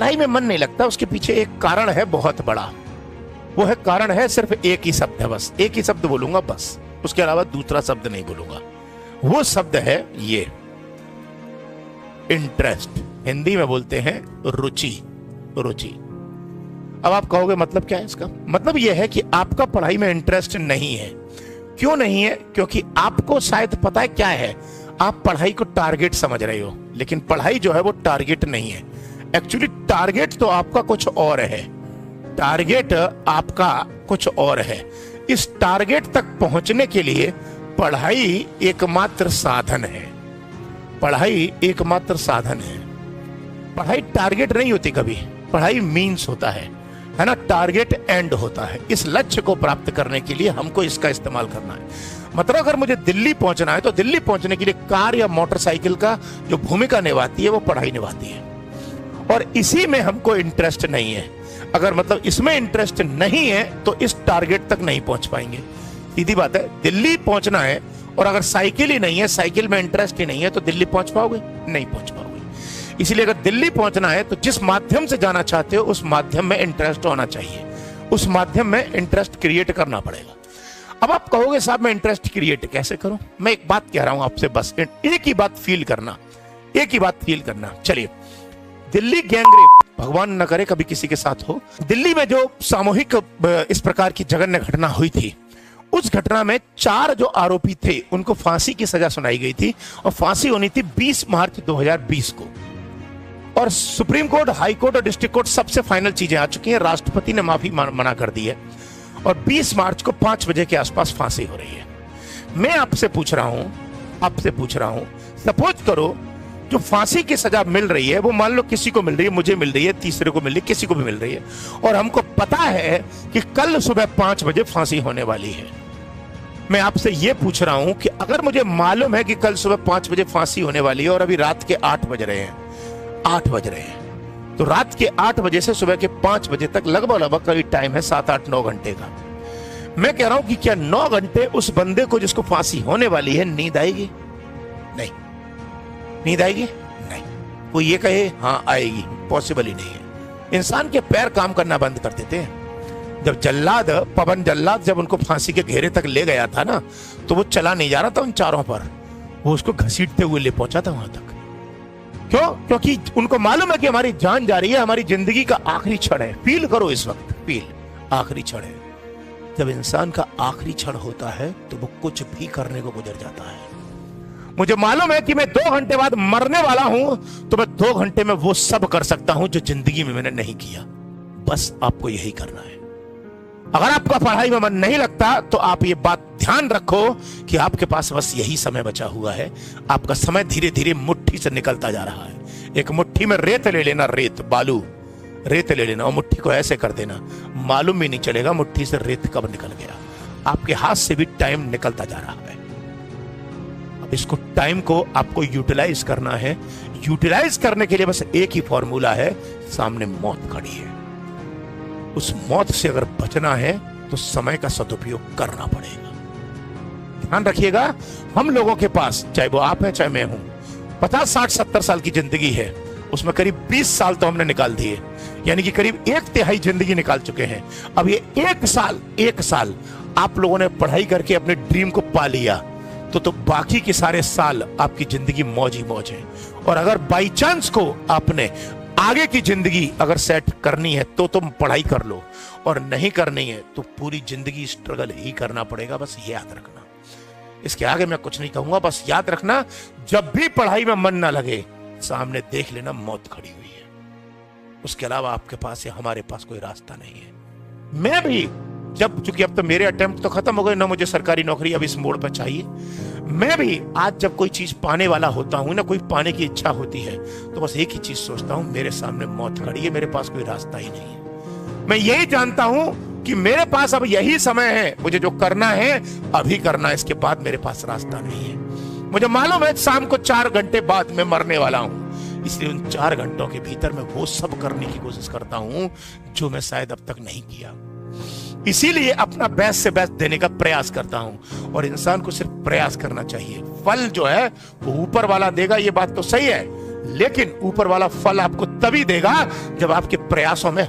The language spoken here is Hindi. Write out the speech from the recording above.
पढ़ाई में मन नहीं लगता, उसके पीछे एक कारण है बहुत बड़ा। वो है कारण है सिर्फ एक ही शब्द है, बस एक ही शब्द बोलूंगा बस, उसके अलावा दूसरा शब्द नहीं बोलूंगा। वो शब्द है ये इंटरेस्ट। हिंदी में बोलते हैं रुचि। रुचि। अब आप कहोगे मतलब क्या है इसका? मतलब यह है कि आपका पढ़ाई में इंटरेस्ट नहीं है। क्यों नहीं है? क्योंकि आपको शायद पता है क्या है, आप पढ़ाई को टारगेट समझ रहे हो, लेकिन पढ़ाई जो है वो टारगेट नहीं है। एक्चुअली टारगेट तो आपका कुछ और है। टारगेट आपका कुछ और है। इस टारगेट तक पहुंचने के लिए पढ़ाई एकमात्र साधन है। पढ़ाई एकमात्र साधन है। पढ़ाई टारगेट नहीं होती कभी, पढ़ाई मीन्स होता है ना। टारगेट एंड होता है। इस लक्ष्य को प्राप्त करने के लिए हमको इसका इस्तेमाल करना है। मतलब अगर मुझे दिल्ली पहुंचना है तो दिल्ली पहुंचने के लिए कार या मोटरसाइकिल का जो भूमिका निभाती है वो पढ़ाई निभाती है, और इसी में हमको इंटरेस्ट नहीं है। अगर मतलब इसमें इंटरेस्ट नहीं है तो इस टारगेट तक नहीं पहुंच पाएंगे। सीधी बात है, दिल्ली पहुंचना है और अगर साइकिल ही नहीं है, साइकिल में इंटरेस्ट ही नहीं है, तो दिल्ली पहुंच पाओगे? नहीं पहुंच पाओगे। इसलिए अगर दिल्ली पहुंचना है तो जिस माध्यम से जाना चाहते हो उस माध्यम में इंटरेस्ट होना चाहिए, उस माध्यम में इंटरेस्ट क्रिएट करना पड़ेगा। अब आप कहोगे साहब मैं इंटरेस्ट क्रिएट कैसे करूं? मैं एक बात कह रहा हूं आपसे, बस एक ही बात फील करना, एक ही बात फील करना। चलिए, दिल्ली गैंगरेप, भगवान न करे कभी किसी के साथ हो, दिल्ली में जो सामूहिक इस प्रकार की जघन्य घटना हुई थी, उस घटना में 4 जो आरोपी थे उनको फांसी की सजा सुनाई गई थी, और फांसी होनी थी 20 मार्च 2020 को। और सुप्रीम कोर्ट, हाई कोर्ट और डिस्ट्रिक्ट कोर्ट सबसे फाइनल चीजें आ चुकी हैं। राष्ट्रपति ने माफी मना कर दी है और 20 मार्च को 5 बजे के आसपास फांसी हो रही है। मैं आपसे पूछ रहा हूं, सपोज करो जो फांसी की सजा मिल रही है वो मान लो किसी को मिल रही है, मुझे मिल रही है, तीसरे को मिल रही है, किसी को भी मिल रही है, और हमको पता है कि कल सुबह 5 बजे फांसी होने वाली है। मैं आपसे यह पूछ रहा हूं कि अगर मुझे मालूम है कि कल सुबह 5 बजे फांसी होने वाली है और अभी रात के 8 बज रहे हैं, तो रात के 8 बजे से सुबह के 5 बजे तक लगभग करीब टाइम है 7, 8, 9 घंटे का। मैं कह रहा हूं कि क्या 9 घंटे उस बंदे को जिसको फांसी होने वाली है नींद आएगी? नहीं। नींद आएगी? नहीं। कोई ये कहे हाँ आएगी, पॉसिबल ही नहीं है। इंसान के पैर काम करना बंद कर देते हैं। जब जल्लाद, पवन जल्लाद जब उनको फांसी के घेरे तक ले गया था ना, तो वो चला नहीं जा रहा था उन चारों पर, वो उसको घसीटते हुए ले पहुंचा था वहां तक। क्यों? क्योंकि उनको मालूम है कि हमारी जान जा रही है, हमारी जिंदगी का आखिरी क्षण है। फील करो इस वक्त, फील, आखिरी क्षण है। जब इंसान का आखिरी क्षण होता है तो वो कुछ भी करने को गुजर जाता है। मुझे मालूम है कि मैं 2 घंटे बाद मरने वाला हूं, तो मैं 2 घंटे में वो सब कर सकता हूं जो जिंदगी में मैंने नहीं किया। बस आपको यही करना है। अगर आपका पढ़ाई में मन नहीं लगता तो आप ये बात ध्यान रखो कि आपके पास बस यही समय बचा हुआ है। आपका समय धीरे धीरे मुट्ठी से निकलता जा रहा है। एक मुट्ठी में रेत ले लेना, रेत, बालू, रेत ले लेना, और मुट्ठी को ऐसे कर देना, मालूम भी नहीं चलेगा मुट्ठी से रेत कब निकल गया। आपके हाथ से भी टाइम निकलता जा रहा है। अब इसको, टाइम को आपको यूटिलाइज करना है। यूटिलाइज करने के लिए बस एक ही फॉर्मूला है, सामने मौत खड़ी है। उस मौत से अगर बचना है तो समय का सदुपयोग करना पड़ेगा। ध्यान रखिएगा, हम लोगों के पास, चाहे वो आप हैं चाहे मैं हूं, 50, 60, 70 साल की जिंदगी है, उसमें करीब 20 साल तो हमने निकाल दिए, यानी कि करीब 1/3 जिंदगी निकाल चुके हैं। अब ये 1 साल आप लोगों ने पढ़ाई करके अपने ड्रीम को पा लिया, तो बाकी के सारे साल आपकी जिंदगी मौज ही मौज है। और अगर बाई चांस को आपने आगे की जिंदगी अगर सेट करनी है तो तुम पढ़ाई कर लो, और नहीं करनी है तो पूरी जिंदगी स्ट्रगल ही करना पड़ेगा। बस याद रखना, इसके आगे मैं कुछ नहीं कहूंगा। बस याद रखना, जब भी पढ़ाई में मन ना लगे, सामने देख लेना मौत खड़ी हुई है। उसके अलावा आपके पास या हमारे पास कोई रास्ता नहीं है। मैं भी जब, चूंकि अब तो मेरे अटेम्प्ट तो खत्म हो गए, ना मुझे सरकारी नौकरी अब इस मोड़ पर चाहिए, मैं भी आज जब कोई चीज पाने वाला होता हूं ना, कोई पाने की इच्छा होती है, तो बस एक ही चीज सोचता हूं, मेरे सामने मौत खड़ी है, मेरे पास कोई रास्ता ही नहीं है। मैं यही जानता हूं कि मेरे पास अब यही समय है, मुझे जो करना है अभी करना है, इसके बाद मेरे पास रास्ता नहीं है। मुझे मालूम है शाम को 4 घंटे बाद मैं मरने वाला हूं, इसलिए उन 4 घंटों के भीतर मैं वो सब करने की कोशिश करता हूं जो मैं शायद अब तक नहीं किया। इसीलिए अपना बेस्ट से बेस्ट देने का प्रयास करता हूं, और इंसान को सिर्फ प्रयास करना चाहिए। फल जो है वो ऊपर वाला देगा, ये बात तो सही है, लेकिन ऊपर वाला फल आपको तभी देगा जब आपके प्रयासों में